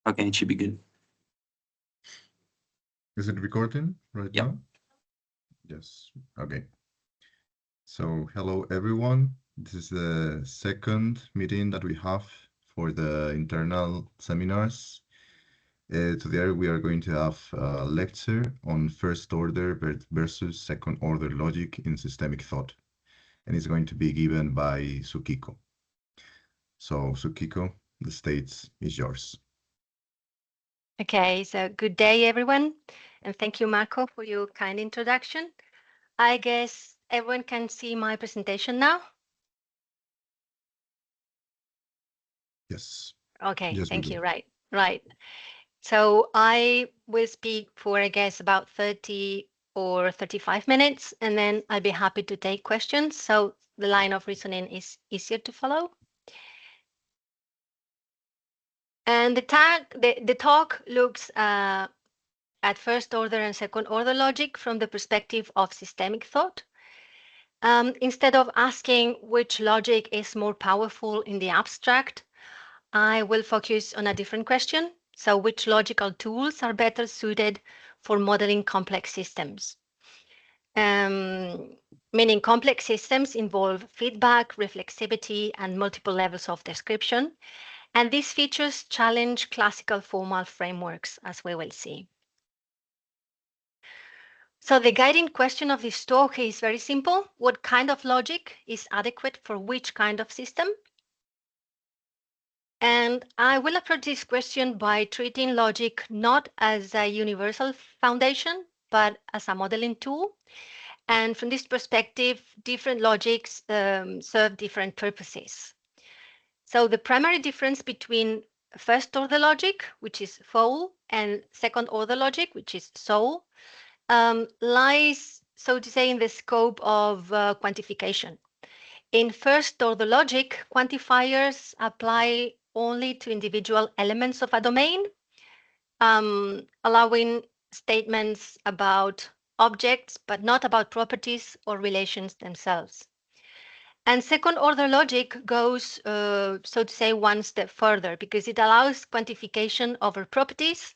Okay, it should be good. Is it recording right Yep. now? Yes. Okay. So hello everyone. This is the second meeting that we have for the internal seminars. Today we are going to have a lecture on first order versus second order logic in systemic thought. And it's going to be given by Sukiko. So Sukiko, the stage is yours. Okay, so good day, everyone. And thank you, Marco, for your kind introduction. I guess everyone can see my presentation now. Yes. Okay, Yes, we thank do. you. Right. So I will speak for, I guess, about 30 or 35 minutes, and then I'll be happy to take questions. So the line of reasoning is easier to follow. And the talk looks at first order and second order logic from the perspective of systemic thought. Instead of asking which logic is more powerful in the abstract, I will focus on a different question. So, which logical tools are better suited for modeling complex systems? Meaning complex systems involve feedback, reflexivity, and multiple levels of description. And these features challenge classical formal frameworks, as we will see. So the guiding question of this talk is very simple. What kind of logic is adequate for which kind of system? And I will approach this question by treating logic not as a universal foundation, but as a modeling tool. And from this perspective, different logics serve different purposes. So the primary difference between first order logic, which is foal, and second order logic, which is soul, lies, so to say, in the scope of quantification. In first order logic, quantifiers apply only to individual elements of a domain, allowing statements about objects, but not about properties or relations themselves. And second order logic goes, so to say, one step further because it allows quantification over properties,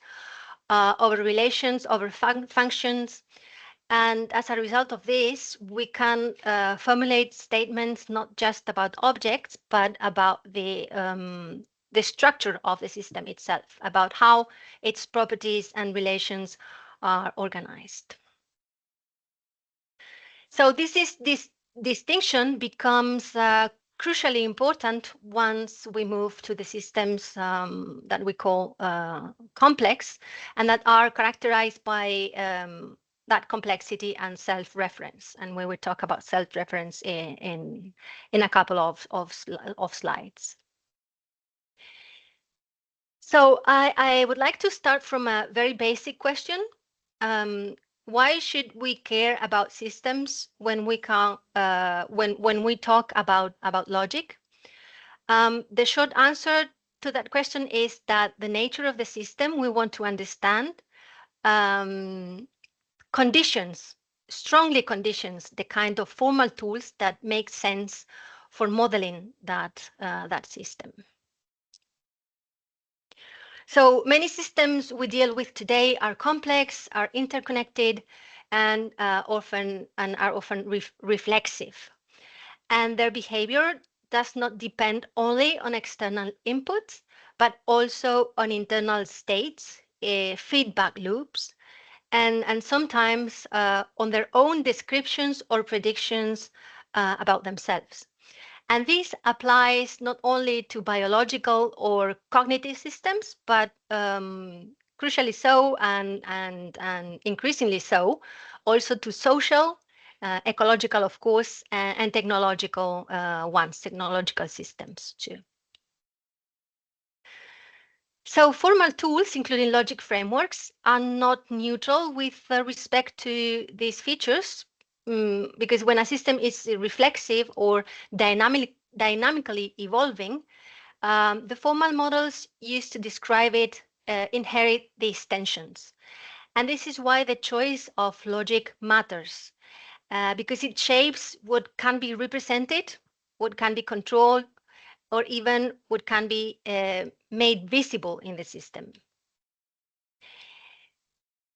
over relations, over functions. And as a result of this, we can formulate statements not just about objects, but about the structure of the system itself, about how its properties and relations are organized. So this distinction becomes crucially important once we move to the systems that we call complex and that are characterized by that complexity and self-reference. And we will talk about self-reference in a couple of slides. So I would like to start from a very basic question. Why should we care about systems when we talk about logic? The short answer to that question is that the nature of the system we want to understand strongly conditions the kind of formal tools that make sense for modeling that system. So many systems we deal with today are complex, are interconnected, and are often reflexive. And their behavior does not depend only on external inputs, but also on internal states, feedback loops, and sometimes on their own descriptions or predictions about themselves. And this applies not only to biological or cognitive systems, but crucially so and increasingly so, also to social, ecological, of course, and technological technological systems too. So formal tools, including logic frameworks, are not neutral with respect to these features, because when a system is reflexive or dynamically evolving, the formal models used to describe it inherit these tensions. And this is why the choice of logic matters, because it shapes what can be represented, what can be controlled, or even what can be made visible in the system.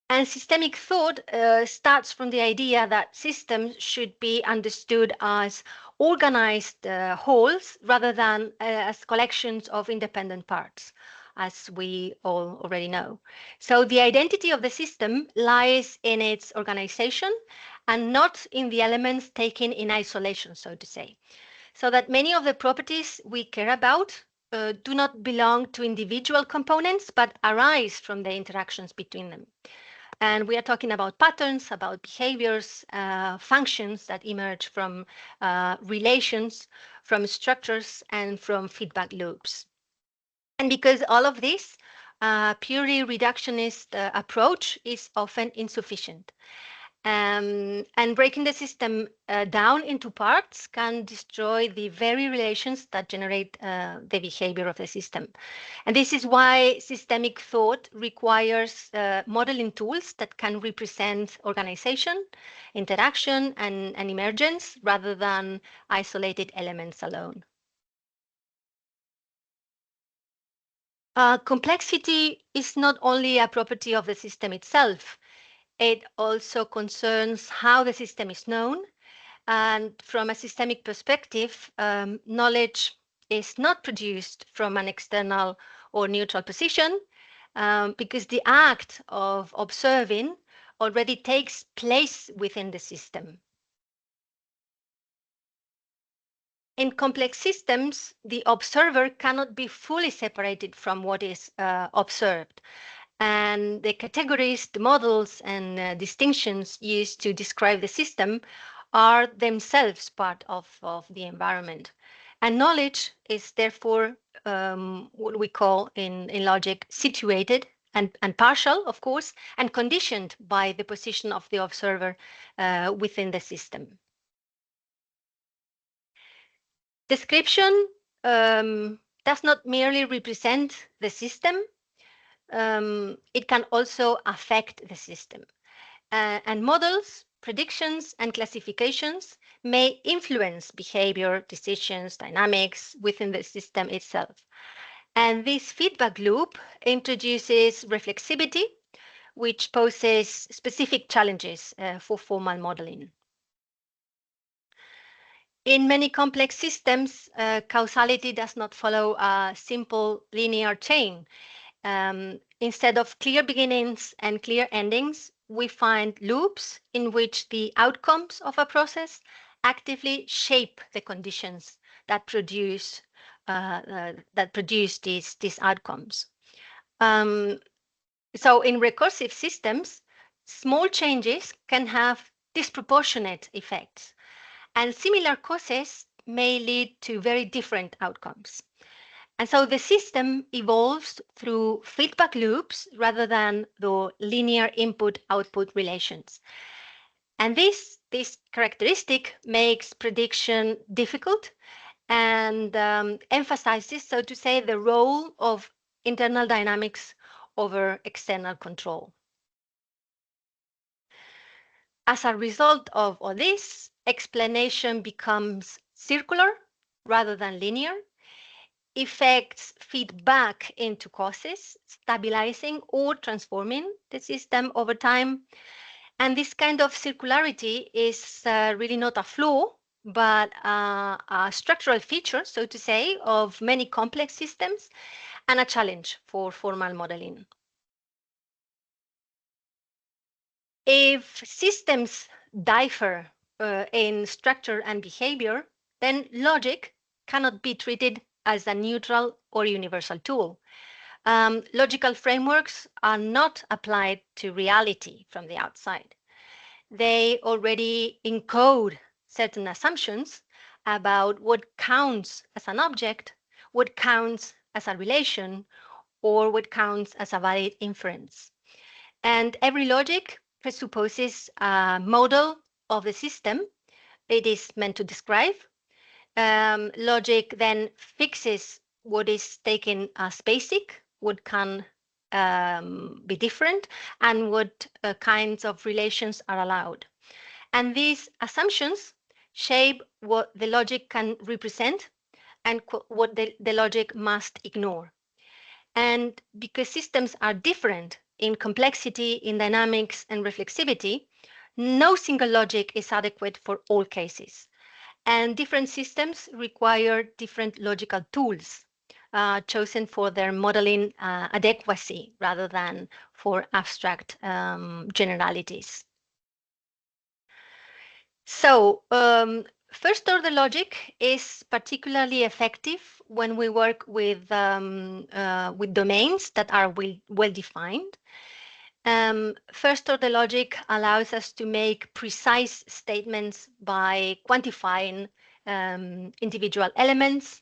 And systemic thought starts from the idea that systems should be understood as organized wholes rather than as collections of independent parts, as we all already know. So the identity of the system lies in its organization and not in the elements taken in isolation, so to say. So that many of the properties we care about do not belong to individual components, but arise from the interactions between them. And we are talking about patterns, about behaviors, functions that emerge from relations, from structures, and from feedback loops. And because all of this, purely reductionist approach is often insufficient. And breaking the system down into parts can destroy the very relations that generate the behavior of the system. And this is why systemic thought requires modeling tools that can represent organization, interaction, and emergence rather than isolated elements alone. Complexity is not only a property of the system itself, it also concerns how the system is known. And from a systemic perspective, knowledge is not produced from an external or neutral position because the act of observing already takes place within the system. In complex systems, the observer cannot be fully separated from what is observed. And the categories, the models, and distinctions used to describe the system are themselves part of the environment. And knowledge is therefore what we call in logic situated and partial, of course, and conditioned by the position of the observer within the system. Description does not merely represent the system, it can also affect the system. And models, predictions, and classifications may influence behavior, decisions, dynamics within the system itself. And this feedback loop introduces reflexivity, which poses specific challenges for formal modeling. In many complex systems, causality does not follow a simple linear chain. Instead of clear beginnings and clear endings, we find loops in which the outcomes of a process actively shape the conditions that produce these outcomes. So in recursive systems, small changes can have disproportionate effects, and similar causes may lead to very different outcomes. And so the system evolves through feedback loops rather than the linear input-output relations. And this characteristic makes prediction difficult and emphasizes, so to say, the role of internal dynamics over external control. As a result of all this, explanation becomes circular rather than linear. Effects feed back into causes, stabilizing or transforming the system over time. And this kind of circularity is really not a flaw, but a structural feature, so to say, of many complex systems and a challenge for formal modeling. If systems differ in structure and behavior, then logic cannot be treated as a neutral or universal tool. Logical frameworks are not applied to reality from the outside. They already encode certain assumptions about what counts as an object, what counts as a relation, or what counts as a valid inference. And every logic presupposes a model of the system it is meant to describe. Logic then fixes what is taken as basic, what can be different, and what kinds of relations are allowed. And these assumptions shape what the logic can represent and what the logic must ignore. And because systems are different in complexity, in dynamics, and reflexivity, no single logic is adequate for all cases. And different systems require different logical tools chosen for their modeling adequacy rather than for abstract generalities. So, first order logic is particularly effective when we work with domains that are well defined. First order logic allows us to make precise statements by quantifying individual elements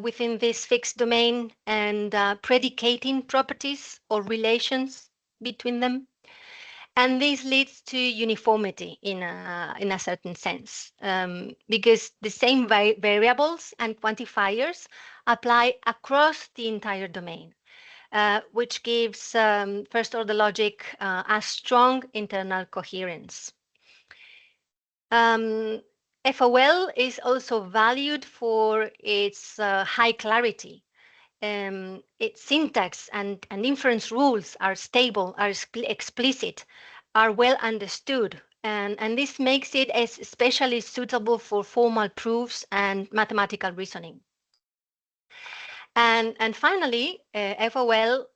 within this fixed domain and predicating properties or relations between them. And this leads to uniformity in a certain sense, because the same variables and quantifiers apply across the entire domain, which gives first order logic a strong internal coherence. FOL is also valued for its high clarity. Its syntax and inference rules are stable, are explicit, are well understood, and this makes it especially suitable for formal proofs and mathematical reasoning. And finally, FOL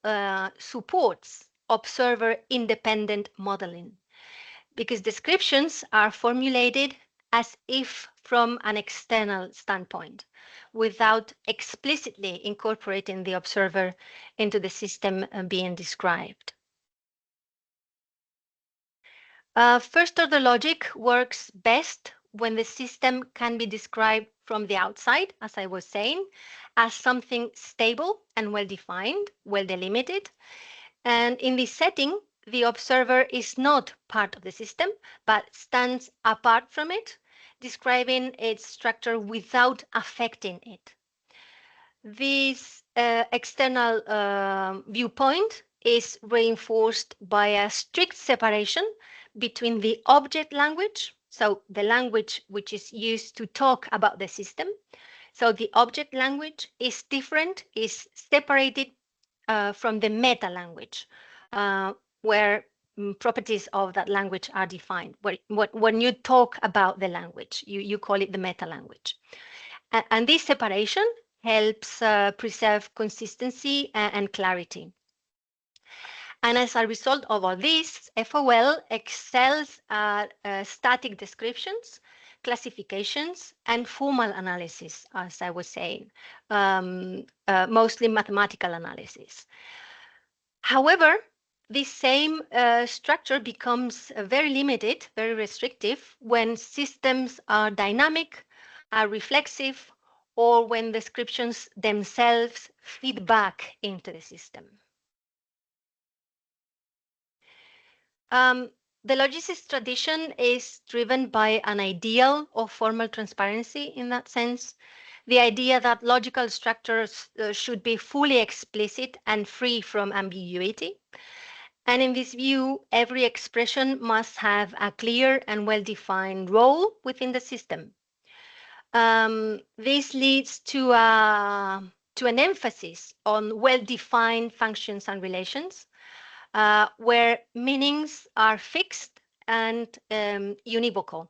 supports observer independent modeling because descriptions are formulated as if from an external standpoint without explicitly incorporating the observer into the system being described. First order logic works best when the system can be described from the outside, as I was saying, as something stable and well defined, well delimited. And in this setting, the observer is not part of the system, but stands apart from it, describing its structure without affecting it. This external viewpoint is reinforced by a strict separation between the object language, so the language which is used to talk about the system. So the object language is different, is separated from the meta language, where properties of that language are defined. When you talk about the language, you call it the meta language. And this separation helps preserve consistency and clarity. And as a result of all this, FOL excels at static descriptions, classifications, and formal analysis, as I was saying, mostly mathematical analysis. However, this same structure becomes very limited, very restrictive when systems are dynamic, are reflexive, or when descriptions themselves feed back into the system. Um, the logistics tradition is driven by an ideal of formal transparency in that sense. The idea that logical structures should be fully explicit and free from ambiguity. And in this view, every expression must have a clear and well-defined role within the system. This leads to an emphasis on well-defined functions and relations, where meanings are fixed and univocal.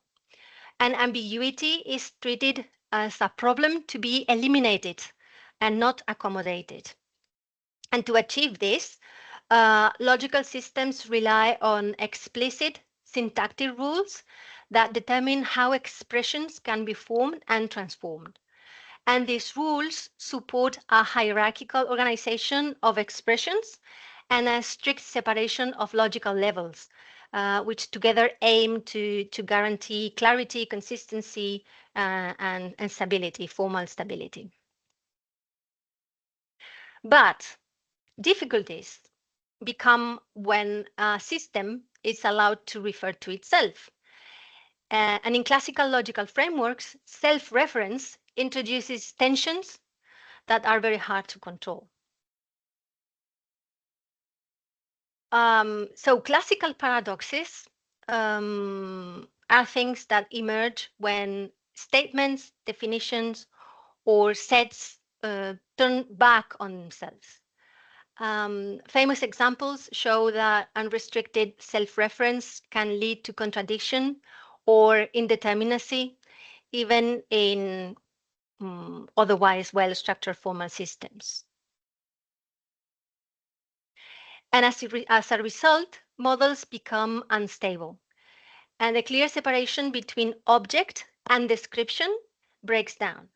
And ambiguity is treated as a problem to be eliminated and not accommodated. And to achieve this, logical systems rely on explicit syntactic rules that determine how expressions can be formed and transformed. And these rules support a hierarchical organization of expressions and a strict separation of logical levels, which together aim to guarantee clarity, consistency, and stability, formal stability. But difficulties become when a system is allowed to refer to itself. And in classical logical frameworks, self-reference introduces tensions that are very hard to control. So classical paradoxes are things that emerge when statements, definitions, or sets turn back on themselves. Famous examples show that unrestricted self-reference can lead to contradiction or indeterminacy, even in otherwise well-structured formal systems. And as a result, models become unstable, and the clear separation between object and description breaks down,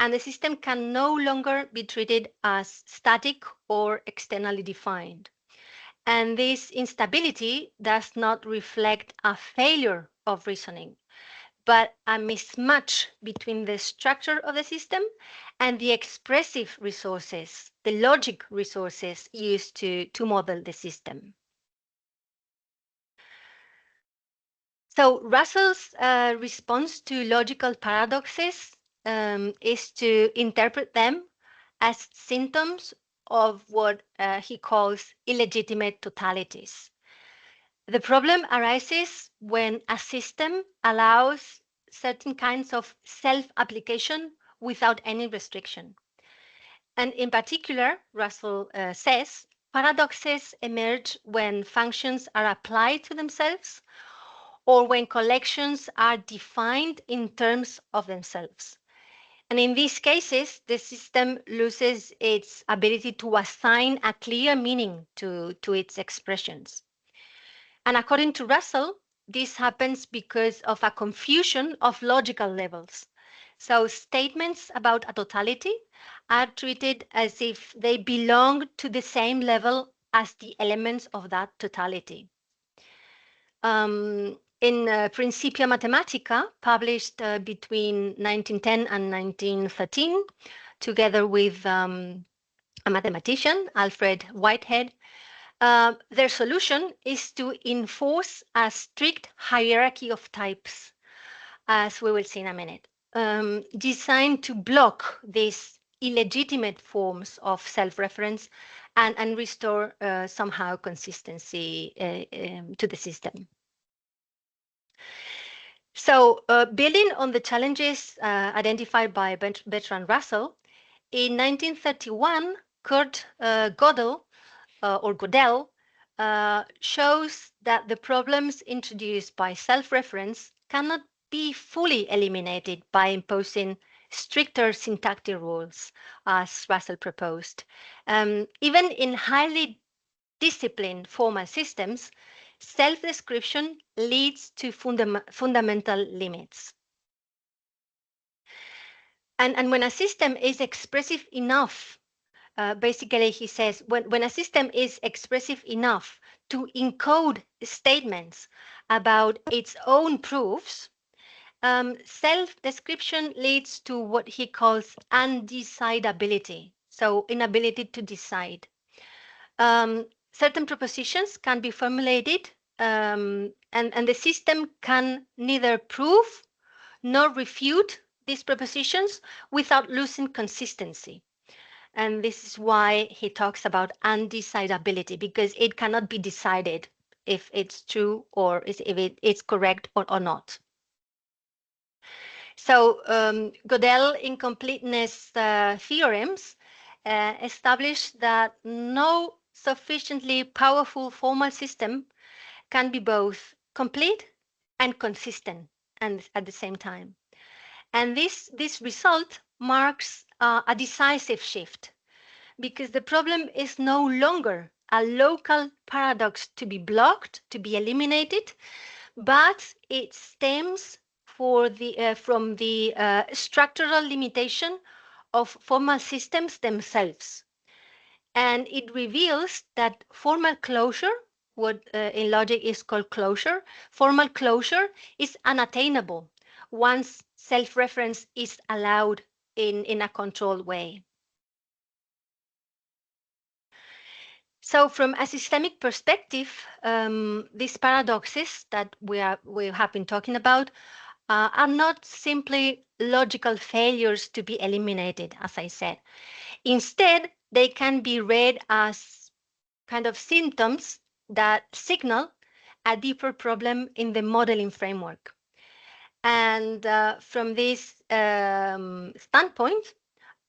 and the system can no longer be treated as static or externally defined. And this instability does not reflect a failure of reasoning, but a mismatch between the structure of the system and the expressive resources, the logic resources used to model the system. So Russell's response to logical paradoxes is to interpret them as symptoms of what he calls illegitimate totalities. The problem arises when a system allows certain kinds of self-application without any restriction. And in particular, Russell says, paradoxes emerge when functions are applied to themselves or when collections are defined in terms of themselves. And in these cases, the system loses its ability to assign a clear meaning to its expressions. And according to Russell, this happens because of a confusion of logical levels. So statements about a totality are treated as if they belong to the same level as the elements of that totality. In Principia Mathematica, published between 1910 and 1913, together with a mathematician, Alfred Whitehead, their solution is to enforce a strict hierarchy of types, as we will see in a minute, designed to block these illegitimate forms of self-reference and restore somehow consistency to the system. So, building on the challenges identified by Bertrand Russell, in 1931, Kurt Gödel shows that the problems introduced by self-reference cannot be fully eliminated by imposing stricter syntactic rules, as Russell proposed. Even in highly disciplined formal systems, self-description leads to fundamental limits. And when a system is expressive enough, basically, he says, when a system is expressive enough to encode statements about its own proofs, self-description leads to what he calls undecidability, so inability to decide. Certain propositions can be formulated, and the system can neither prove nor refute these propositions without losing consistency. And this is why he talks about undecidability, because it cannot be decided if it's true or if it's correct or not. So Gödel incompleteness theorems established that no sufficiently powerful formal system can be both complete and consistent and at the same time. And this result marks a decisive shift, because the problem is no longer a local paradox to be blocked, to be eliminated, but it stems from the structural limitation of formal systems themselves. And it reveals that formal closure, what in logic is called closure, formal closure is unattainable once self-reference is allowed in a controlled way. So from a systemic perspective, these paradoxes that we have been talking about are not simply logical failures to be eliminated, as I said. Instead, they can be read as kind of symptoms that signal a deeper problem in the modeling framework. And from this standpoint,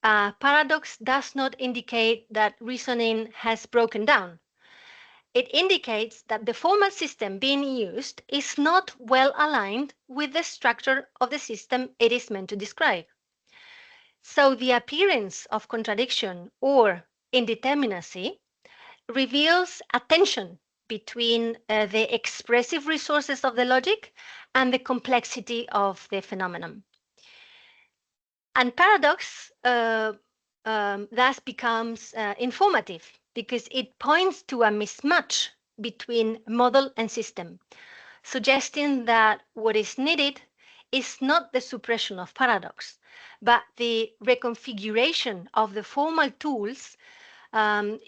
a paradox does not indicate that reasoning has broken down. It indicates that the formal system being used is not well aligned with the structure of the system it is meant to describe. So the appearance of contradiction or indeterminacy reveals a tension between the expressive resources of the logic and the complexity of the phenomenon. And paradox thus becomes informative because it points to a mismatch between model and system, suggesting that what is needed is not the suppression of paradox, but the reconfiguration of the formal tools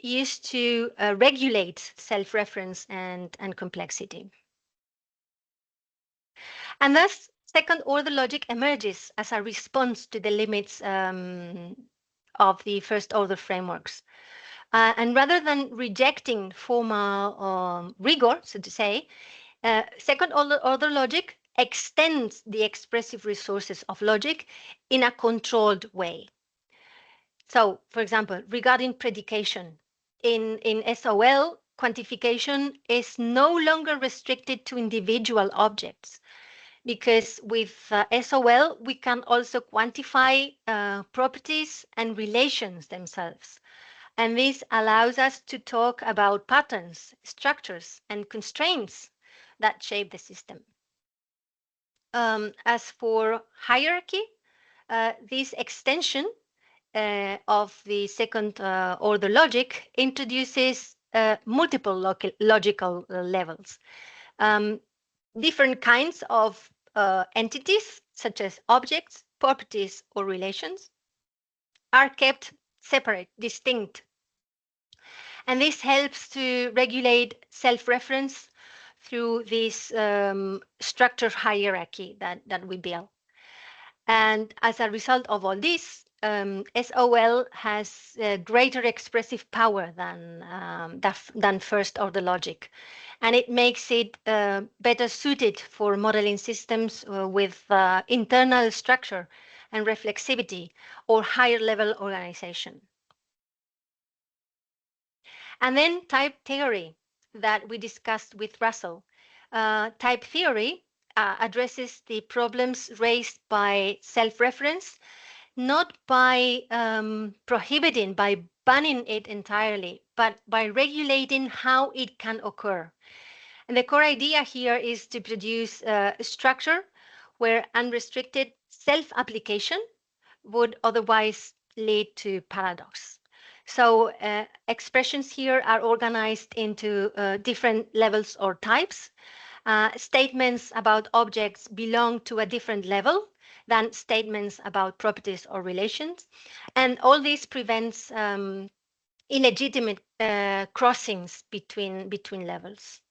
used to regulate self-reference and complexity. And thus, second order logic emerges as a response to the limits of the first order frameworks. And rather than rejecting formal rigor, so to say, second order logic extends the expressive resources of logic in a controlled way. So, for example, regarding predication, in SOL, quantification is no longer restricted to individual objects because with SOL, we can also quantify properties and relations themselves. And this allows us to talk about patterns, structures, and constraints that shape the system. As for hierarchy, this extension of the second order logic introduces multiple logical levels. Different kinds of entities, such as objects, properties, or relations, are kept separate, distinct. And this helps to regulate self-reference through this structure hierarchy that we build. And as a result of all this, SOL has greater expressive power than first order logic. And it makes it better suited for modeling systems with internal structure and reflexivity or higher level organization. And then type theory that we discussed with Russell. Type theory addresses the problems raised by self-reference, not by prohibiting, by banning it entirely, but by regulating how it can occur. And the core idea here is to produce a structure where unrestricted self-application would otherwise lead to paradox. So expressions here are organized into different levels or types. Statements about objects belong to a different level than statements about properties or relations. And all this prevents illegitimate crossings between levels.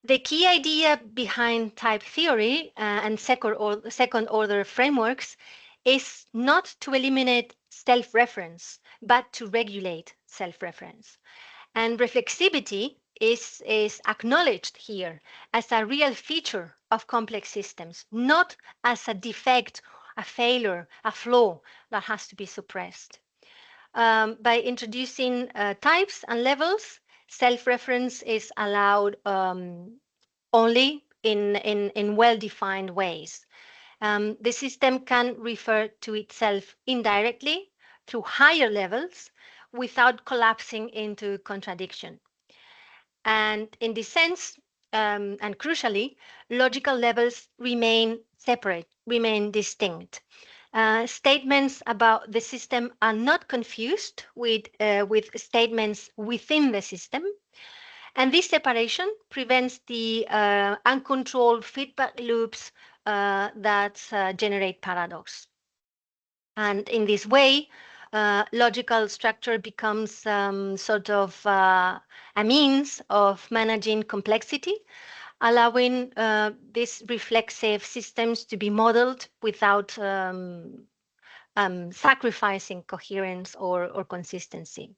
The key idea behind type theory and second order frameworks is not to eliminate self-reference, but to regulate self-reference. And reflexivity is acknowledged here as a real feature of complex systems, not as a defect, a failure, a flaw that has to be suppressed. By introducing types and levels, self-reference is allowed only in well-defined ways. The system can refer to itself indirectly through higher levels without collapsing into contradiction. And in this sense, and crucially, logical levels remain separate, remain distinct. Statements about the system are not confused with statements within the system. And this separation prevents the uncontrolled feedback loops that generate paradox. And in this way, logical structure becomes sort of a means of managing complexity, allowing these reflexive systems to be modeled without sacrificing coherence or consistency.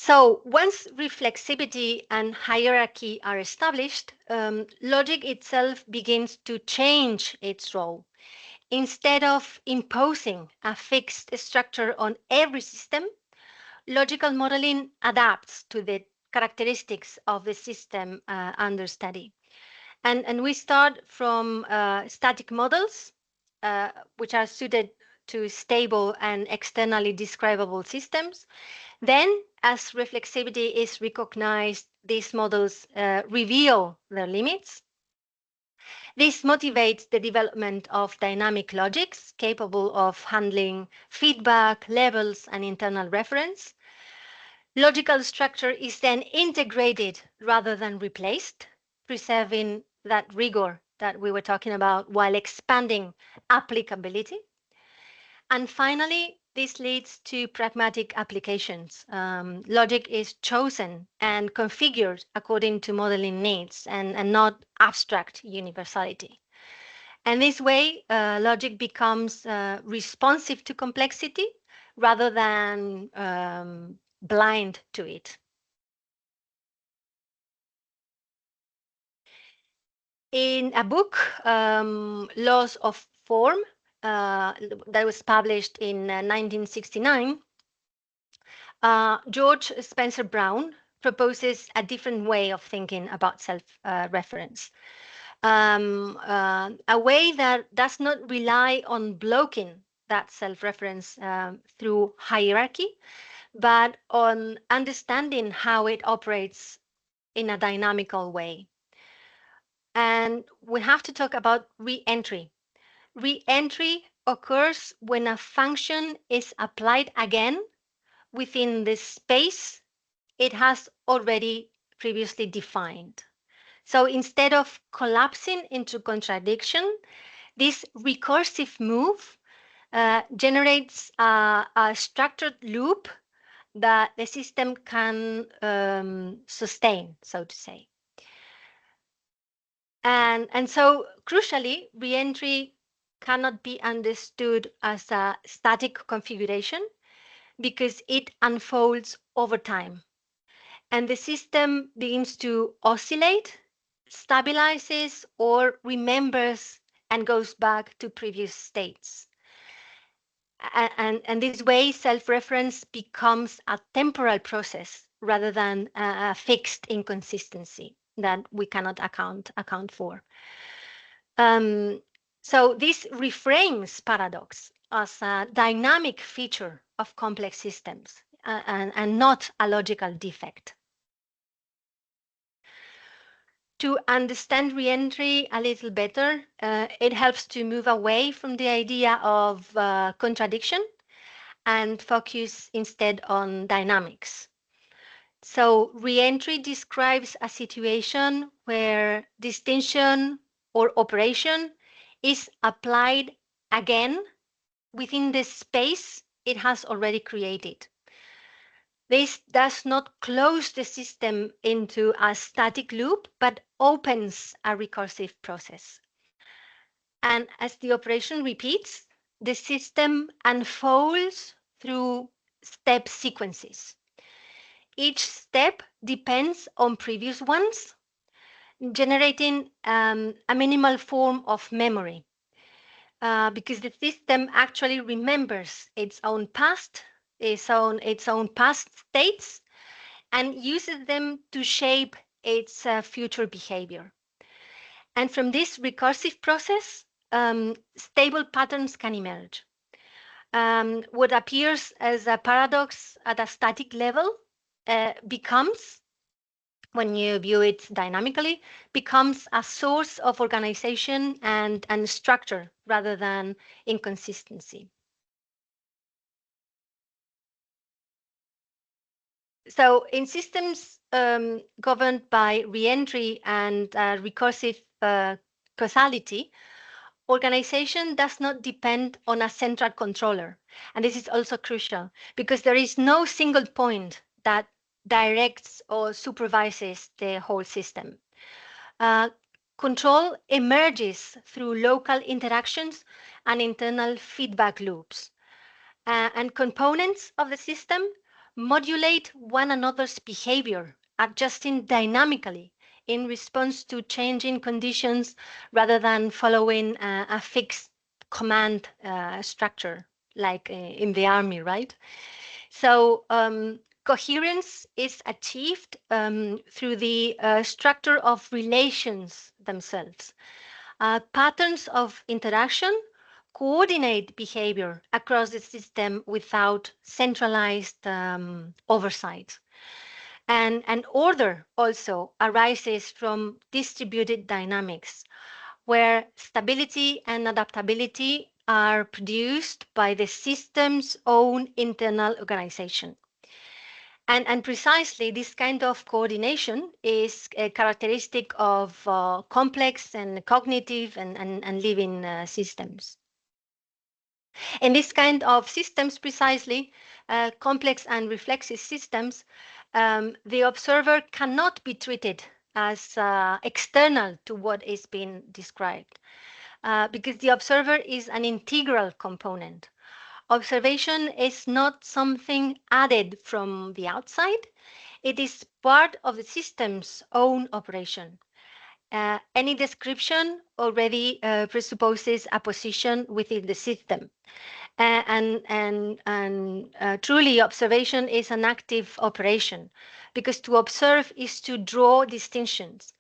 So once reflexivity and hierarchy are established, logic itself begins to change its role. Instead of imposing a fixed structure on every system, logical modeling adapts to the characteristics of the system under study. And we start from static models, which are suited to stable and externally describable systems. Then, as reflexivity is recognized, these models reveal their limits. This motivates the development of dynamic logics capable of handling feedback, levels, and internal reference. Logical structure is then integrated rather than replaced, preserving that rigor that we were talking about while expanding applicability. And finally, this leads to pragmatic applications. Logic is chosen and configured according to modeling needs and not abstract universality. And this way, logic becomes responsive to complexity rather than blind to it. In a book, Laws of Form, that was published in 1969, George Spencer Brown proposes a different way of thinking about self-reference, a way that does not rely on blocking that self-reference through hierarchy, but on understanding how it operates in a dynamical way. And we have to talk about re-entry. Re-entry occurs when a function is applied again within the space it has already previously defined. So instead of collapsing into contradiction, this recursive move generates a structured loop that the system can sustain, so to say. And so crucially, reentry cannot be understood as a static configuration because it unfolds over time. And the system begins to oscillate, stabilizes, or remembers and goes back to previous states. And this way, self-reference becomes a temporal process rather than a fixed inconsistency that we cannot account for. Um, so this reframes paradox as a dynamic feature of complex systems and not a logical defect. To understand reentry a little better, it helps to move away from the idea of contradiction and focus instead on dynamics. So reentry describes a situation where distinction or operation is applied again within the space it has already created. This does not close the system into a static loop, but opens a recursive process. And as the operation repeats, the system unfolds through step sequences. Each step depends on previous ones, generating a minimal form of memory because the system actually remembers its own past, its own past states, and uses them to shape its future behavior. And from this recursive process, stable patterns can emerge. What appears as a paradox at a static level becomes, when you view it dynamically, becomes a source of organization and structure rather than inconsistency. So in systems governed by reentry and recursive causality, organization does not depend on a central controller. And this is also crucial because there is no single point that directs or supervises the whole system. Uh, Control emerges through local interactions and internal feedback loops. And components of the system modulate one another's behavior, adjusting dynamically in response to changing conditions rather than following a fixed command structure like in the army, right? So coherence is achieved through the structure of relations themselves. Patterns of interaction coordinate behavior across the system without centralized oversight. And order also arises from distributed dynamics, where stability and adaptability are produced by the system's own internal organization. And precisely this kind of coordination is a characteristic of complex and cognitive and living systems. In this kind of systems, precisely complex and reflexive systems, the observer cannot be treated as external to what is being described, because the observer is an integral component. Observation is not something added from the outside, it is part of the system's own operation. Any description already presupposes a position within the system. And truly, observation is an active operation because to observe is to draw distinctions.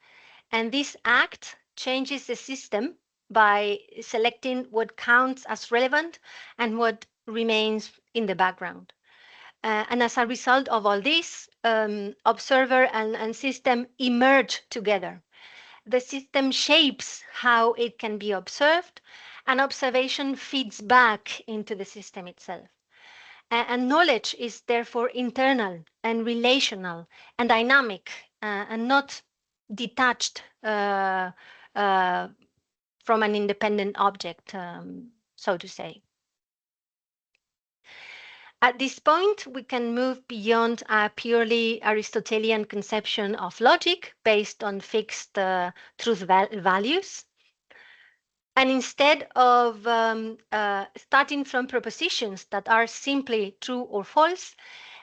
And this act changes the system by selecting what counts as relevant and what remains in the background. And as a result of all this, observer and system emerge together. The system shapes how it can be observed, and observation feeds back into the system itself. And knowledge is therefore internal and relational and dynamic and not detached from an independent object, so to say. At this point, we can move beyond a purely Aristotelian conception of logic based on fixed truth values. And instead of starting from propositions that are simply true or false,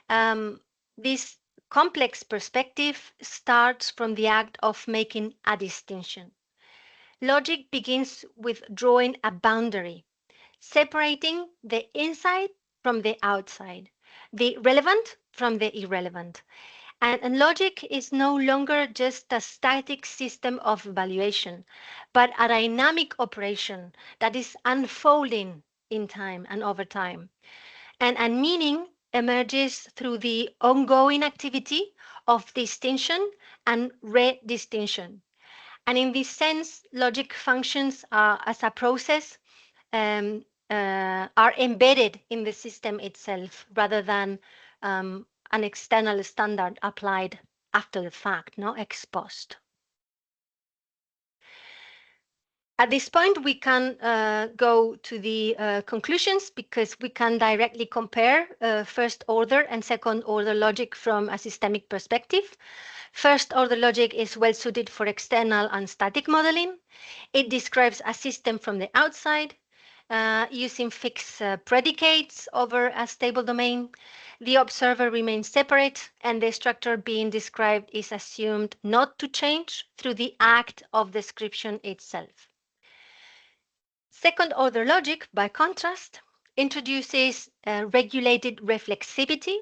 um, this complex perspective starts from the act of making a distinction. Logic begins with drawing a boundary, separating the inside from the outside, the relevant from the irrelevant. And logic is no longer just a static system of evaluation, but a dynamic operation that is unfolding in time and over time. And meaning emerges through the ongoing activity of distinction and redistinction. And in this sense, logic functions as a process, are embedded in the system itself rather than an external standard applied after the fact, no ex post. At this point, we can go to the conclusions because we can directly compare first order and second order logic from a systemic perspective. First order logic is well suited for external and static modeling. It describes a system from the outside using fixed predicates over a stable domain. The observer remains separate, and the structure being described is assumed not to change through the act of description itself. Second order logic, by contrast, introduces regulated reflexivity,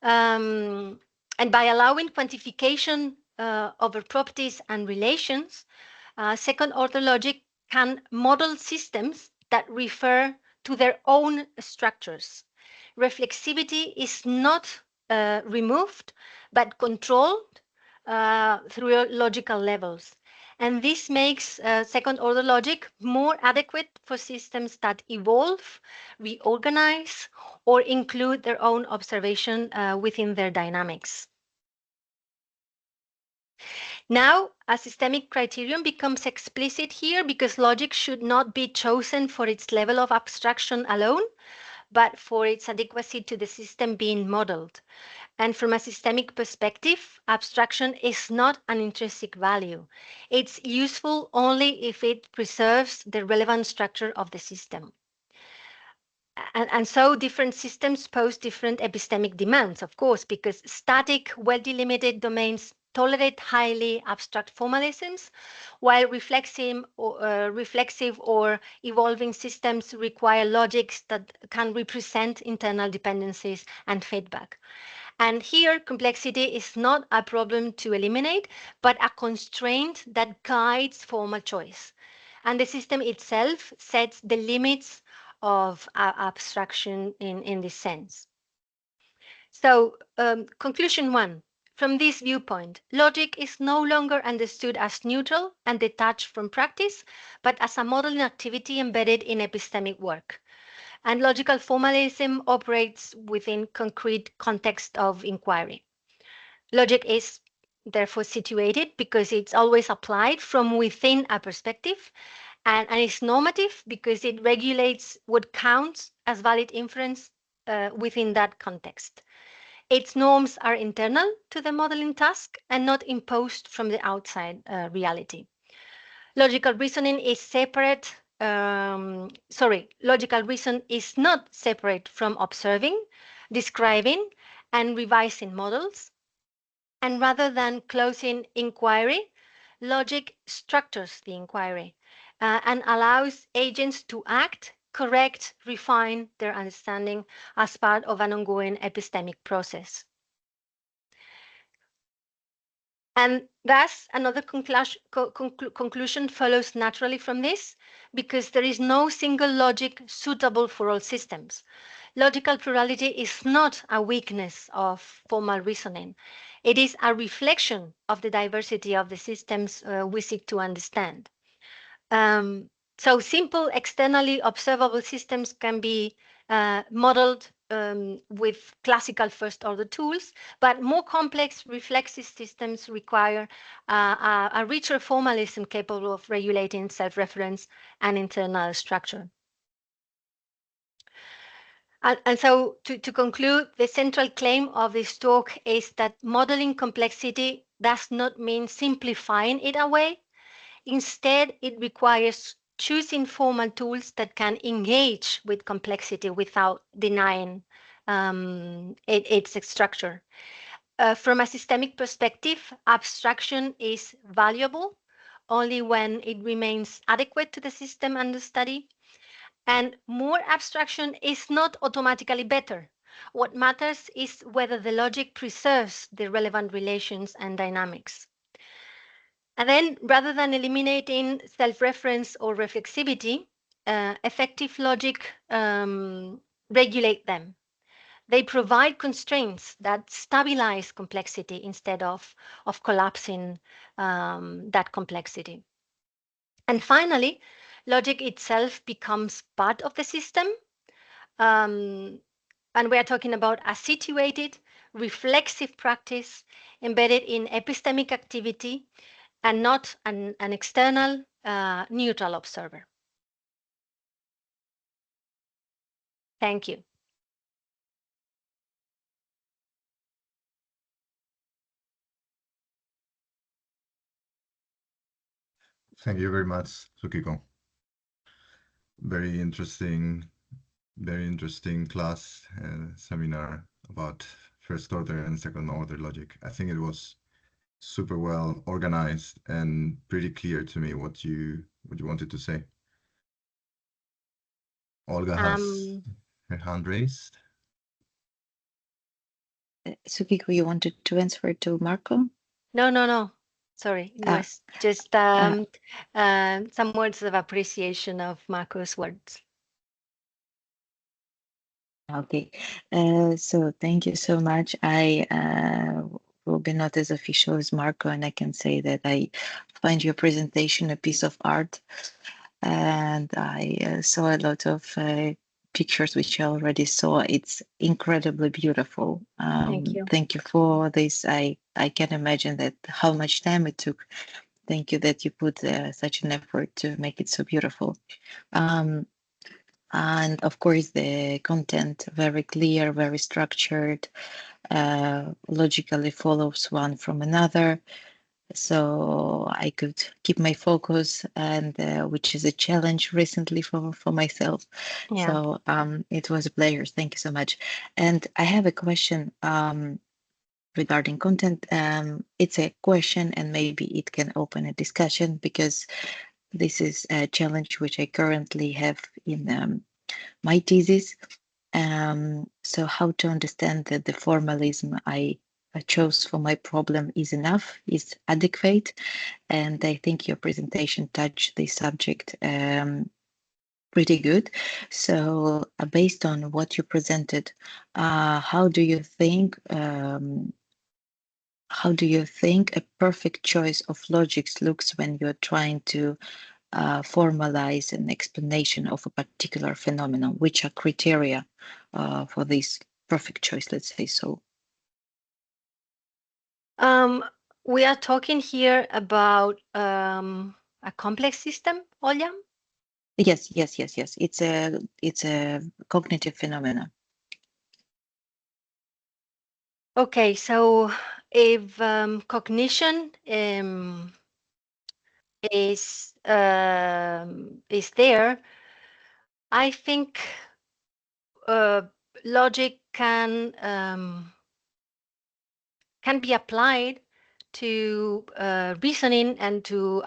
um, and by allowing quantification over properties and relations, second order logic can model systems that refer to their own structures. Reflexivity is not removed, but controlled through logical levels. And this makes second order logic more adequate for systems that evolve, reorganize, or include their own observation within their dynamics. Now, a systemic criterion becomes explicit here because logic should not be chosen for its level of abstraction alone, but for its adequacy to the system being modeled. And from a systemic perspective, abstraction is not an intrinsic value. It's useful only if it preserves the relevant structure of the system. And so different systems pose different epistemic demands, of course, because static, well-delimited domains tolerate highly abstract formalisms, while reflexive or evolving systems require logics that can represent internal dependencies and feedback. And here, complexity is not a problem to eliminate, but a constraint that guides formal choice. And the system itself sets the limits of abstraction in this sense. So, conclusion one. From this viewpoint, logic is no longer understood as neutral and detached from practice, but as a modeling activity embedded in epistemic work. And logical formalism operates within concrete context of inquiry. Logic is therefore situated because it's always applied from within a perspective, and it's normative because it regulates what counts as valid inference within that context. Its norms are internal to the modeling task and not imposed from the outside reality. Logical reasoning is separate. Logical reason is not separate from observing, describing, and revising models. And rather than closing inquiry, logic structures the inquiry and allows agents to act, correct, refine their understanding as part of an ongoing epistemic process. And thus, another conclusion follows naturally from this, because there is no single logic suitable for all systems. Logical plurality is not a weakness of formal reasoning. It is a reflection of the diversity of the systems we seek to understand. Um, so simple, externally observable systems can be modeled with classical first-order tools, but more complex reflexive systems require a richer formalism capable of regulating self-reference and internal structure. And so to conclude, the central claim of this talk is that modeling complexity does not mean simplifying it away. Instead, it requires choosing formal tools that can engage with complexity without denying its structure. From a systemic perspective, abstraction is valuable only when it remains adequate to the system under study. And more abstraction is not automatically better. What matters is whether the logic preserves the relevant relations and dynamics. And then, rather than eliminating self-reference or reflexivity, effective logic regulate them. They provide constraints that stabilize complexity instead of collapsing that complexity. And finally, logic itself becomes part of the system. Um, and we are talking about a situated, reflexive practice embedded in epistemic activity and not an external neutral observer. Thank you. Thank you very much, Sukiko. Very interesting class seminar about first order and second order logic. I think it was super well organized and pretty clear to me what you wanted to say. Olga has her hand raised. Sukiko, you wanted to answer to Marco? No. Sorry, it was just some words of appreciation of Marco's words. Okay, so thank you so much. I will be not as official as Marco, and I can say that I find your presentation a piece of art, and I saw a lot of pictures which I already saw. It's incredibly beautiful. Thank you. Thank you for this. I can imagine that how much time it took. Thank you that you put such an effort to make it so beautiful. And of course, the content very clear, very structured, logically follows one from another. so I could keep my focus, and which is a challenge recently for myself. Yeah. So it was a pleasure. Thank you so much. And I have a question regarding content. It's a question, and maybe it can open a discussion, because this is a challenge which I currently have in my thesis. So how to understand that the formalism I chose for my problem is enough, is adequate. And I think your presentation touched this subject pretty good. So based on what you presented, how do you think a perfect choice of logics looks when you're trying to formalize an explanation of a particular phenomenon? Which are criteria for this perfect choice, let's say so? We are talking here about a complex system, Olya? Yes. It's a cognitive phenomenon. Okay, so if cognition is there, I think logic can be applied to reasoning and to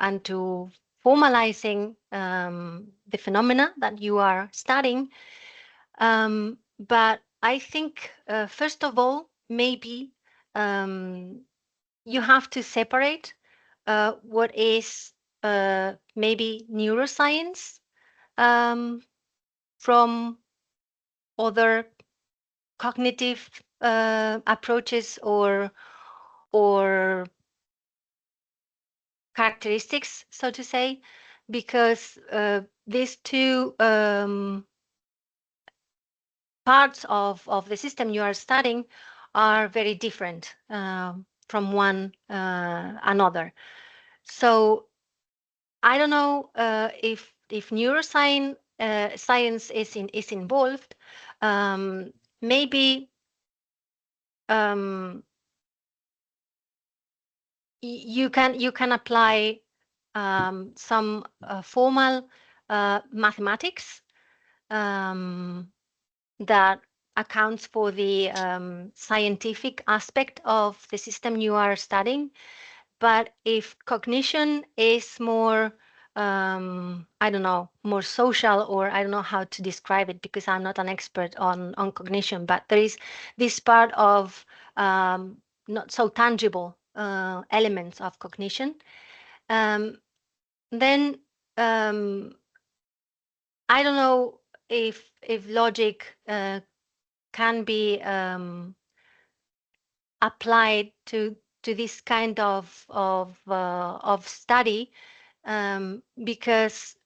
formalizing the phenomena that you are studying. But I think first of all, maybe you have to separate what is maybe neuroscience from other cognitive approaches or characteristics, so to say, because these two parts of the system you are studying are very different from one another. So I don't know if neuroscience science is involved. Maybe um, you can apply some formal mathematics that accounts for the scientific aspect of the system you are studying. But if cognition is more, I don't know, more social, or I don't know how to describe it because I'm not an expert on cognition, but there is this part of not so tangible elements of cognition. Then I don't know if logic can be applied to this kind of study because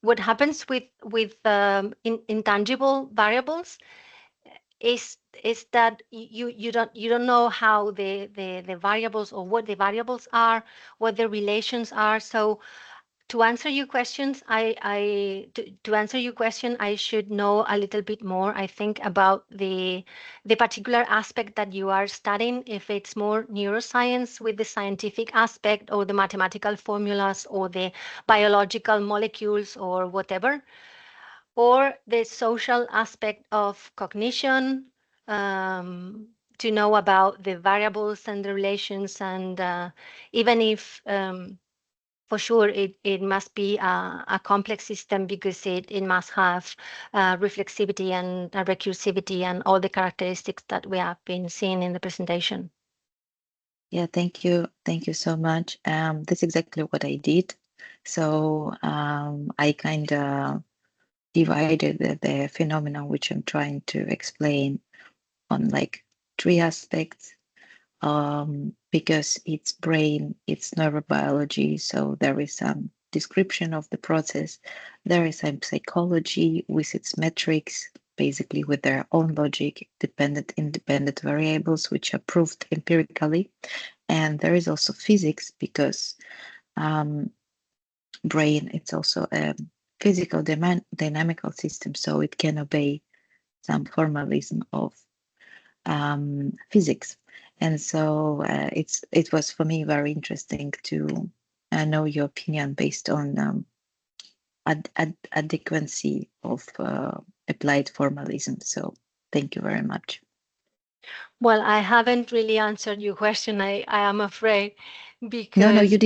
what happens with intangible variables is that you don't know how the variables or what the variables are, what the relations are. So to answer your questions, to answer your question, I should know a little bit more, I think, about the particular aspect that you are studying, if it's more neuroscience with the scientific aspect or the mathematical formulas or the biological molecules or whatever, or the social aspect of cognition, to know about the variables and the relations, and even if for sure, it must be a complex system because it must have reflexivity and recursivity and all the characteristics that we have been seeing in the presentation. Yeah, thank you. Thank you so much. That's exactly what I did. So I kind of divided the phenomenon which I'm trying to explain on like three aspects. Because it's brain, it's neurobiology, so there is some description of the process. There is some psychology with its metrics, basically with their own logic, dependent, independent variables, which are proved empirically. And there is also physics, because brain, it's also a physical dynamical system, so it can obey some formalism of physics. And so it was for me very interesting to know your opinion based on adequacy of applied formalism. So thank you very much. Well, I haven't really answered your question, I am afraid, No, because you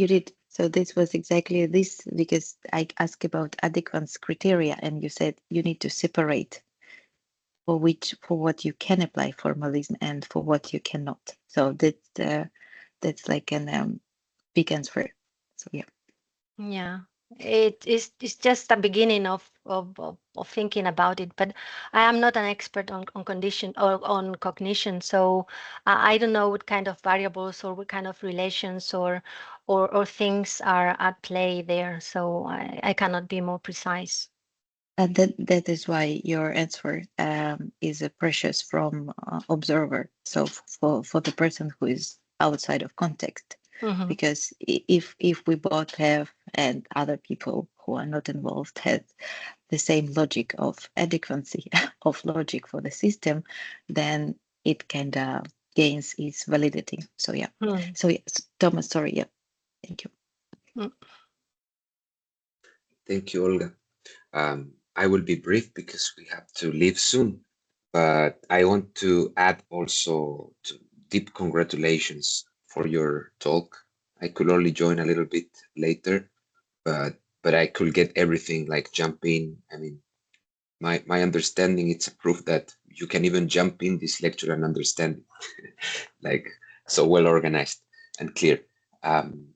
did. So this was exactly this, because I asked about adequacy criteria, and you said you need to separate for what you can apply formalism and for what you cannot. So that's like an big answer. So yeah. yeah, it's just the beginning of thinking about it. But I am not an expert on condition or on cognition, so I don't know what kind of variables or what kind of relations or things are at play there. So I cannot be more precise. And that is why your answer is a precious from observer. So for the person who is outside of context, Hmm. because if we both have and other people who are not involved have the same logic of adequacy of logic for the system, then it kind of gains its validity. So yeah. Mm. So yes, Thomas, sorry, yeah, thank you. Mm. Thank you, Olga. I will be brief because we have to leave soon, but I want to add also to deep congratulations for your talk. I could only join a little bit later, but I could get everything like jump in. I mean, my understanding it's a proof that you can even jump in this lecture and understand like so well organized and clear. Um,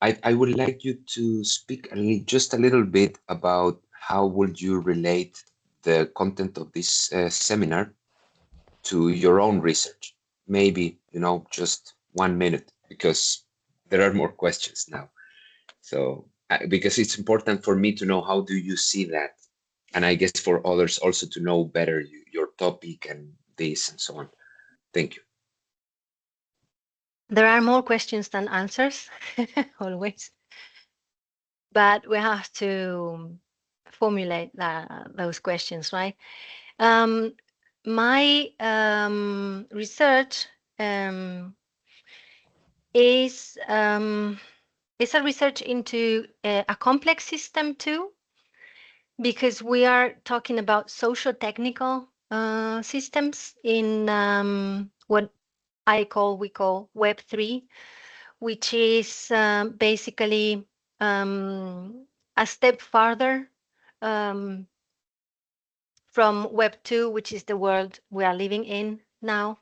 I would like you to speak just a little bit about how would you relate the content of this seminar to your own research. Maybe, just 1 minute, because there are more questions now. So, because it's important for me to know how do you see that, and I guess for others also to know better your topic and this and so on. Thank you. There are more questions than answers, always, but we have to formulate those questions, right? Um, my research um, is is a research into a complex system too, because we are talking about social technical systems in what we call Web3, which is basically a step farther um, from Web 2, which is the world we are living in now.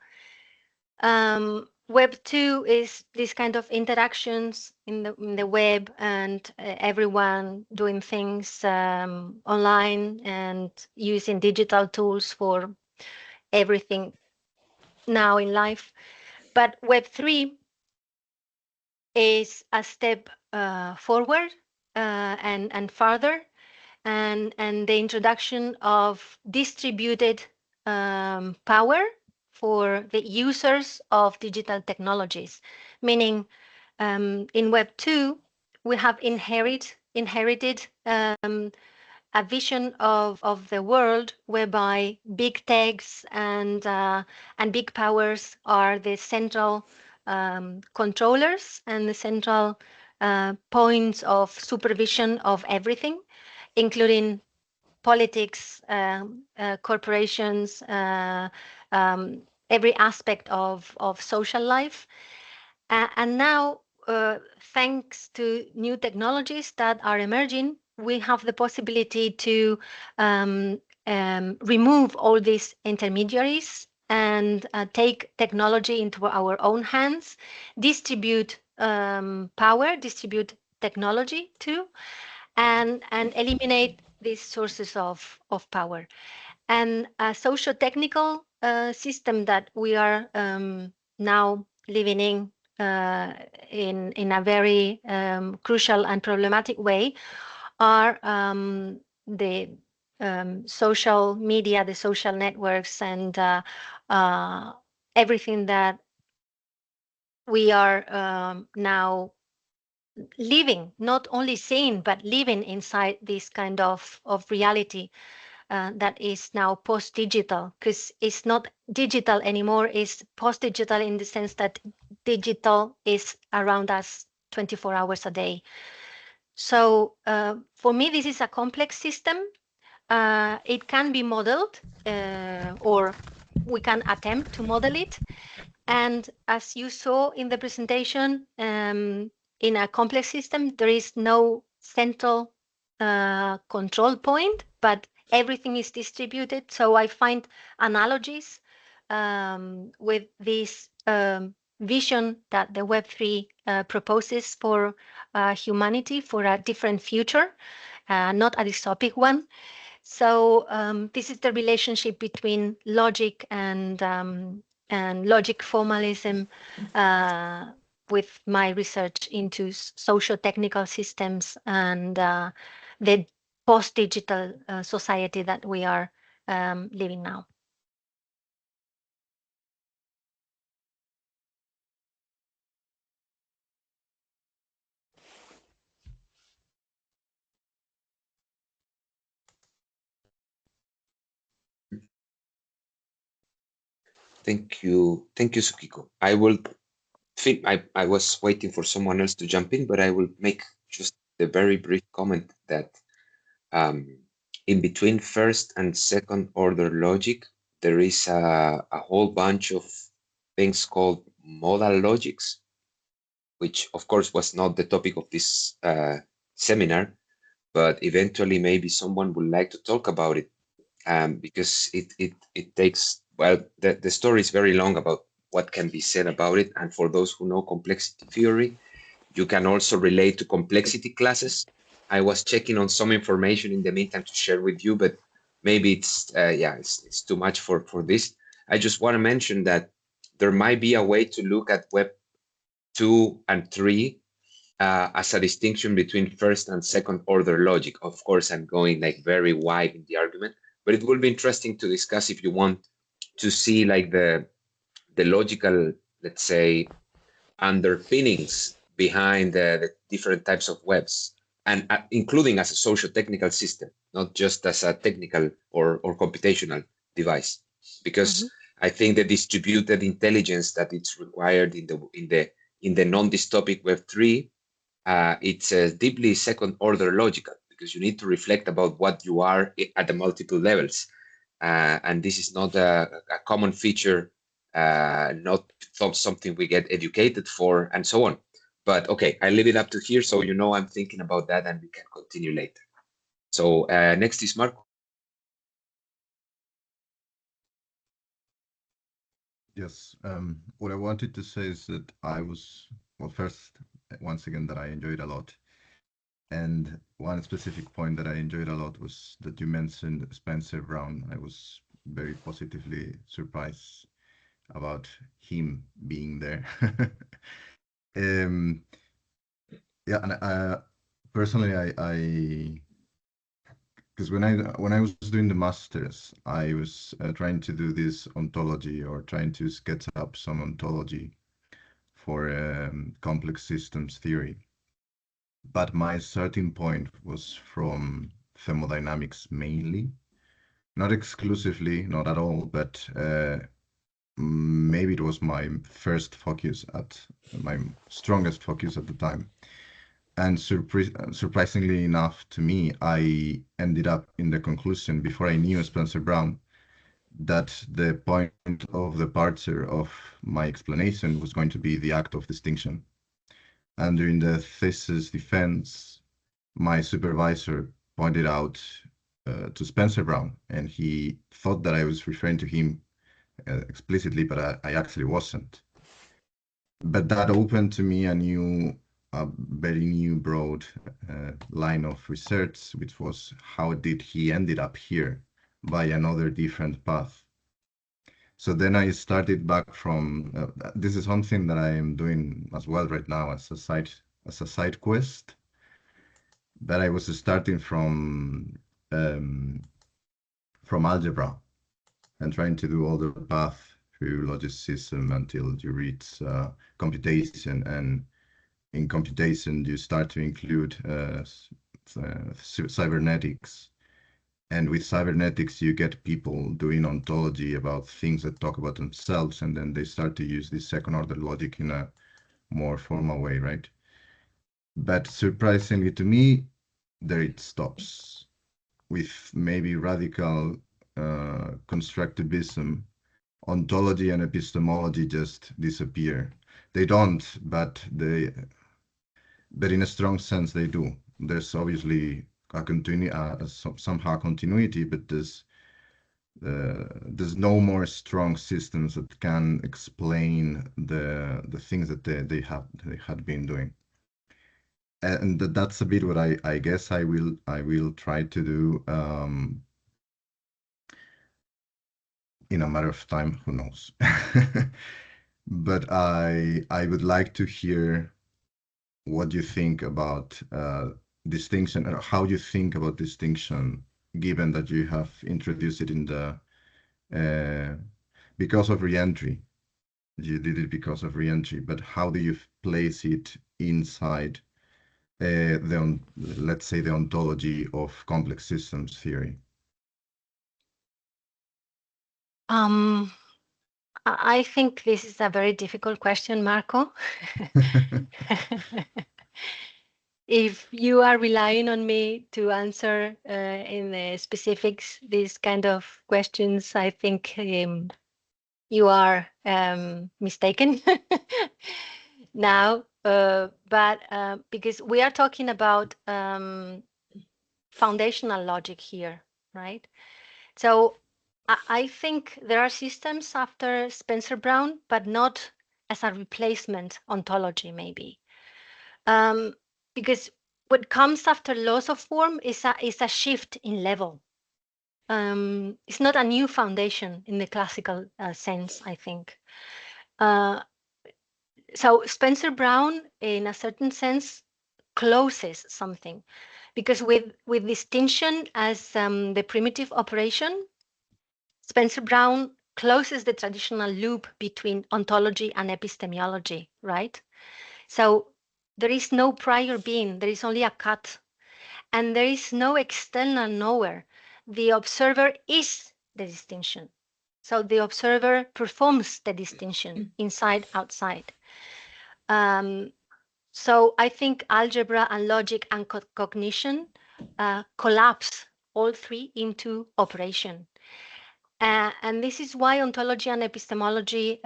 Web 2 is this kind of interactions in the web, and everyone doing things online and using digital tools for everything now in life. But Web 3 is a step forward and farther, and the introduction of distributed power for the users of digital technologies, meaning in Web 2 we have inherited a vision of the world whereby big techs and big powers are the central controllers and the central points of supervision of everything, including politics, corporations, every aspect of social life. And now, thanks to new technologies that are emerging, we have the possibility to remove all these intermediaries and take technology into our own hands, distribute power, distribute technology too, and eliminate these sources of power. And a socio-technical system that we are now living in a very crucial and problematic way are the social media, the social networks, and uh, everything that we are now living, not only seeing, but living inside this kind of reality that is now post-digital, because it's not digital anymore, it's post-digital in the sense that digital is around us 24 hours a day. So for me, this is a complex system. It can be modeled, or we can attempt to model it. And as you saw in the presentation, in a complex system, there is no central control point, but everything is distributed. So I find analogies with this vision that the Web3 proposes for humanity for a different future, not a dystopic one. So this is the relationship between logic and logic formalism with my research into socio-technical systems and the post-digital society that we are living now. Thank you, Sukiko. I will think I was waiting for someone else to jump in, but I will make just a very brief comment that in between first and second order logic, there is a whole bunch of things called modal logics, which of course was not the topic of this seminar, but eventually maybe someone would like to talk about it, because it takes, well, the story is very long about what can be said about it. And for those who know complexity theory, you can also relate to complexity classes. I was checking on some information in the meantime to share with you, but maybe it's too much for this. I just want to mention that there might be a way to look at Web 2 and 3 as a distinction between first and second order logic. Of course, I'm going like very wide in the argument, but it will be interesting to discuss if you want to see like the logical, let's say, underpinnings behind the different types of webs, and including as a socio-technical system, not just as a technical or computational device, because I think the distributed intelligence that it's required in the non-dystopic Web3, it's deeply second order logical, because you need to reflect about what you are at the multiple levels, and this is not a common feature, not something we get educated for, and so on. But okay, I leave it up to here, so you know I'm thinking about that, and we can continue later. So next is Marco. Yes, what I wanted to say is that well, first, once again, that I enjoyed a lot. And one specific point that I enjoyed a lot was that you mentioned Spencer Brown. I was very positively surprised about him being there. Yeah, and personally, because when I was doing the masters, I was trying to do this ontology, or trying to sketch up some ontology for complex systems theory. But my starting point was from thermodynamics mainly, not exclusively, not at all, but maybe it was my first focus, at my strongest focus at the time. And surprisingly enough to me, I ended up in the conclusion, before I knew Spencer Brown, that the point of departure of my explanation was going to be the act of distinction. And during the thesis defense, my supervisor pointed out to Spencer Brown, and he thought that I was referring to him explicitly, but I actually wasn't. But that opened to me a very new, broad line of research, which was how did he ended up here by another different path. So then I started back from, this is something that I am doing as well right now as a side quest, that I was starting from algebra and trying to do all the path through logicism until you reach computation. And in computation, you start to include cybernetics. And with cybernetics, you get people doing ontology about things that talk about themselves, and then they start to use this second order logic in a more formal way, right? But surprisingly to me, there it stops. With maybe radical constructivism, ontology and epistemology just disappear. They don't, but in a strong sense they do. There's obviously a somehow continuity, but there's no more strong systems that can explain the things that they had been doing. And that's a bit what I guess I will try to do in a matter of time, who knows. But I would like to hear what you think about distinction, or how you think about distinction, given that you have introduced it in the because of reentry. You did it because of reentry, but how do you place it inside let's say the ontology of complex systems theory? I think this is a very difficult question, Marco. If you are relying on me to answer in the specifics these kind of questions, I think you are mistaken now. But because we are talking about foundational logic here, right? So I think there are systems after Spencer Brown, but not as a replacement ontology, maybe. Because what comes after laws of form is a shift in level. It's not a new foundation in the classical sense, I think. So Spencer Brown, in a certain sense, closes something, because with distinction as the primitive operation, Spencer Brown closes the traditional loop between ontology and epistemology, right? So there is no prior being, there is only a cut, and there is no external knower. The observer is the distinction. So the observer performs the distinction inside, outside. So I think algebra and logic and cognition collapse all three into operation. And this is why ontology and epistemology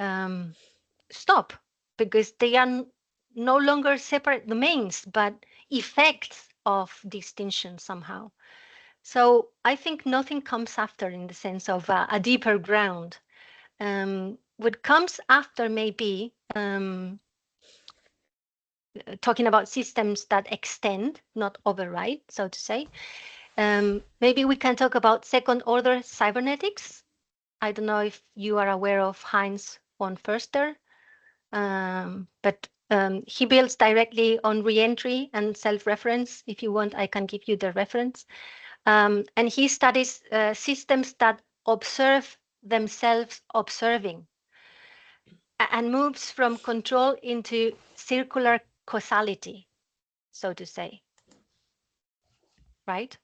stop, because they are no longer separate domains, but effects of distinction somehow. So I think nothing comes after in the sense of a deeper ground. What comes after may be talking about systems that extend, not override, so to say. Maybe we can talk about second order cybernetics. I don't know if you are aware of Heinz von Förster, but he builds directly on reentry and self-reference. If you want, I can give you the reference. And he studies systems that observe themselves observing and moves from control into circular causality, so to say. Right?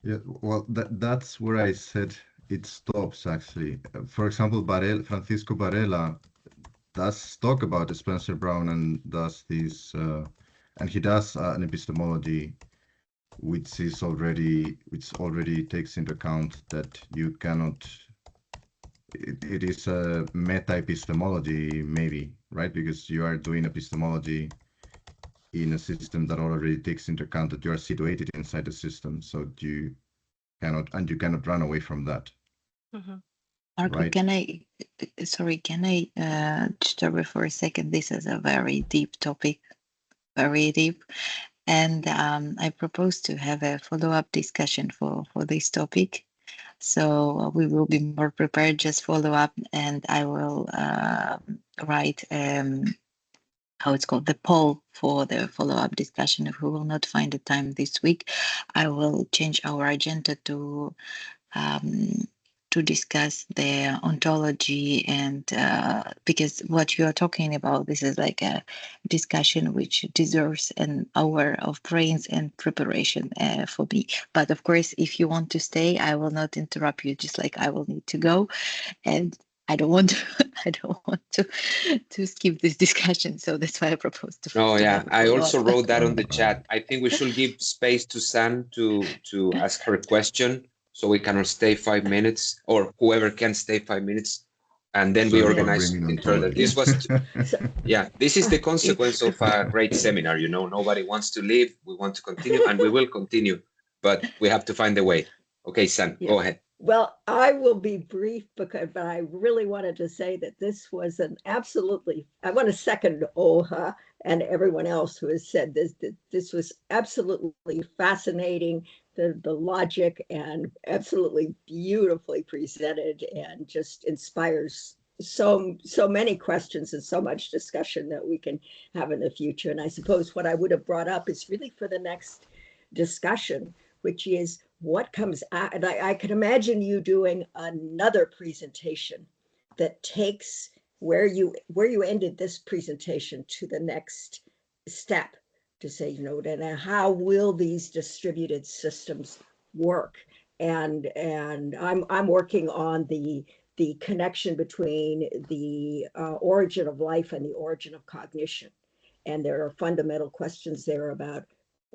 Yeah, well, that's where I said it stops, actually. For example, Francisco Varela does talk about Spencer Brown and does these, and he does an epistemology which already takes into account that you cannot. It is a meta epistemology, maybe, right? Because you are doing epistemology in a system that already takes into account that you are situated inside the system, so you cannot run away from that. Mm-hmm. Marco, right? can I disturb for a second? This is a very deep topic, very deep. And I propose to have a follow-up discussion for this topic. So we will be more prepared, just follow up, and I will write how it's called, the poll for the follow-up discussion. If we will not find the time this week, I will change our agenda to to discuss the ontology and because what you are talking about, this is like a discussion which deserves an hour of brains and preparation for me. But of course, if you want to stay, I will not interrupt you, just like I will need to go. And I don't want to, I don't want to skip this discussion. So that's why I propose No, to yeah, have a I follow-up. also wrote that on the chat. I think we should give space to San to ask her question, so we can stay 5 minutes, or whoever can stay 5 minutes, and then we Sorry for organize bringing something further. ontology. This was, So, yeah, this is the consequence of a great seminar. You know, nobody wants to leave. We want to continue, and we will continue, but we have to find a way. Okay, San, Yeah. go ahead. well, I will be brief because, but I really wanted to say that this was an absolutely, I want to second Oha and everyone else who has said this, that this was absolutely fascinating, the logic, and absolutely beautifully presented, and just inspires so many questions and so much discussion that we can have in the future. And I suppose what I would have brought up is really for the next discussion, which is what comes out. And I can imagine you doing another presentation that takes where you ended this presentation to the next step, to say, and how will these distributed systems work? And I'm working on the connection between the origin of life and the origin of cognition. And there are fundamental questions there about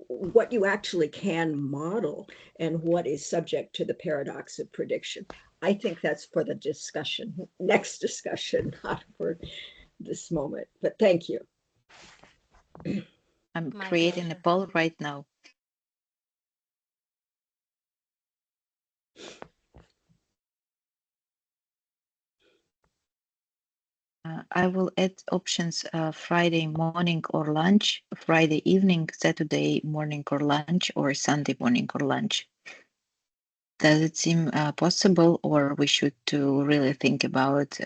what you actually can model and what is subject to the paradox of prediction. I think that's for the discussion, next discussion, not for this moment. But thank you. I'm My creating a pleasure. poll right now. I will add options Friday morning or lunch, Friday evening, Saturday morning or lunch, or Sunday morning or lunch. Does it seem possible, or we should to really think about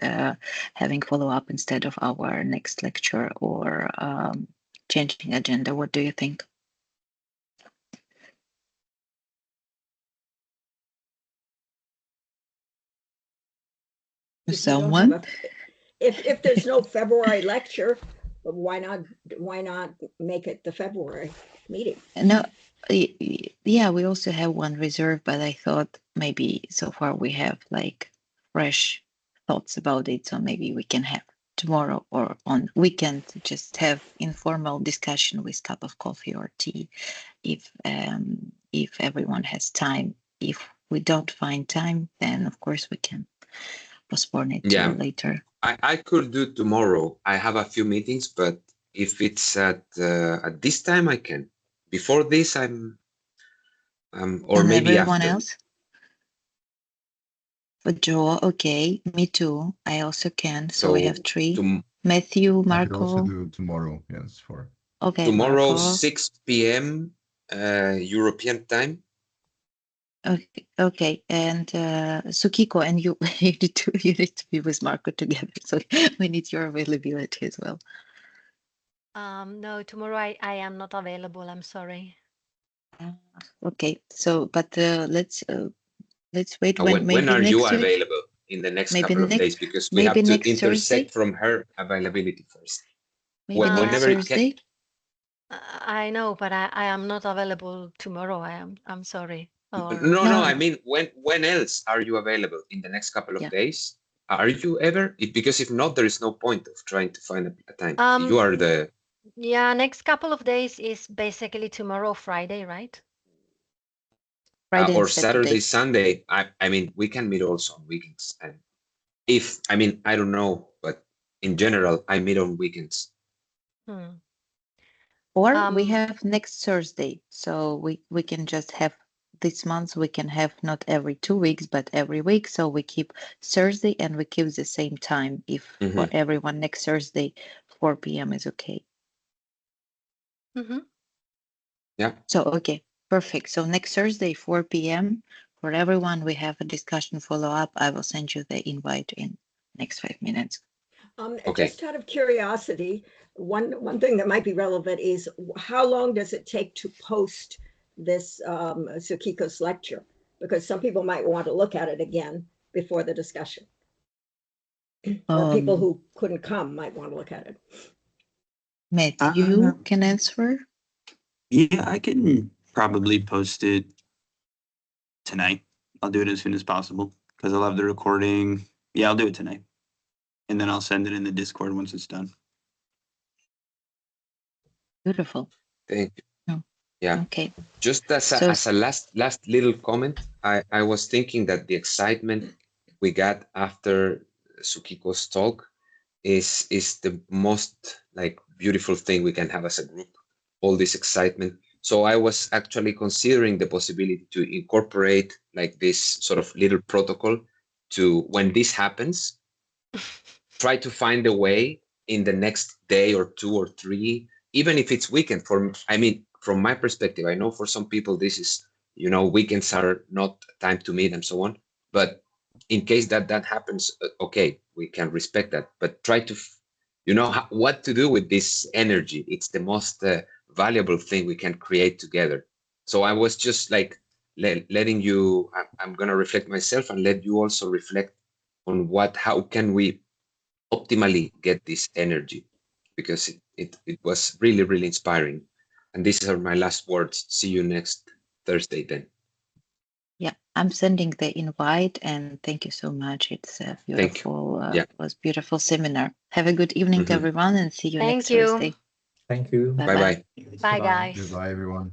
having follow-up instead of our next lecture, or changing agenda? What do you think? If you don't Someone? have if there's no February lecture, why not make it the February meeting? No, yeah, we also have one reserved, but I thought maybe so far we have like fresh thoughts about it, so maybe we can have tomorrow or on weekend just have informal discussion with cup of coffee or tea if everyone has time. If we don't find time, then of course we can postpone it to Yeah, later. I could do tomorrow. I have a few meetings, but if it's at this time, I can. Before this, or And maybe everyone after. else? For Joe, okay, me too. I also can. So we have So three. tom Matthew, I could also Marco. do tomorrow, yes, for Okay, tomorrow, Marco. 6 p.m. European time. Okay. And Sukiko and you, you need to be with Marco together. So we need your availability as well. No, tomorrow I am not available. I'm sorry. Okay. So, but let's wait when When maybe are you next week. available in the next Maybe couple of next days? Because we maybe have to next Thursday. intersect from her availability first. Maybe next Whenever it can. Thursday. I know, but I am not available tomorrow. I'm sorry. Or No, I No, mean, when else are you available in the next couple of yeah. days? Are you ever? Because if not, there is no point of trying to find a time. You um are the yeah, next couple of days is basically tomorrow, Friday, right? Friday and or Saturday, Saturday. Sunday. I mean, we can meet also on weekends. And if I mean, I don't know, but in general, I meet on weekends. Hmm. Or we Um, have next Thursday. So we can just have this month we can have not every 2 weeks, but every week. So we keep Thursday and we keep the same time if for Mhm. everyone next Thursday 4 p.m. is okay. mhm. Yeah. So okay, perfect. So next Thursday 4 p.m. for everyone we have a discussion follow up. I will send you the invite in next 5 minutes. Okay. Just out of curiosity, one thing that might be relevant is how long does it take to post this Sukiko's lecture? Because some people might want to look at it again before the discussion. Or people who couldn't come might want to look at it. Matt, you can answer? Yeah, I can probably post it tonight. I'll do it as soon as possible because I'll have the recording. Yeah, I'll do it tonight. And then I'll send it in the Discord once it's done. Beautiful. Thank you. Oh, Yeah. okay. Just as a last little comment, I was thinking that the excitement we got after Sukiko's talk is the most like beautiful thing we can have as a group. All this excitement. So I was actually considering the possibility to incorporate like this sort of little protocol to when this happens, try to find a way in the next day or 2 or 3, even if it's weekend. From my perspective, I know for some people this is, weekends are not time to meet and so on. But in case that happens, okay, we can respect that. But try to, what to do with this energy. It's the most valuable thing we can create together. So I was just like letting you. I'm gonna reflect myself and let you also reflect on how can we optimally get this energy, because it was really, really inspiring. And these are my last words. See you next Thursday then. Yeah, I'm sending the invite, and thank you so much. It's a beautiful, was beautiful seminar. Have a good evening, everyone, and see you next Thursday. Thank you. Bye-bye. Bye, guys. Goodbye, everyone.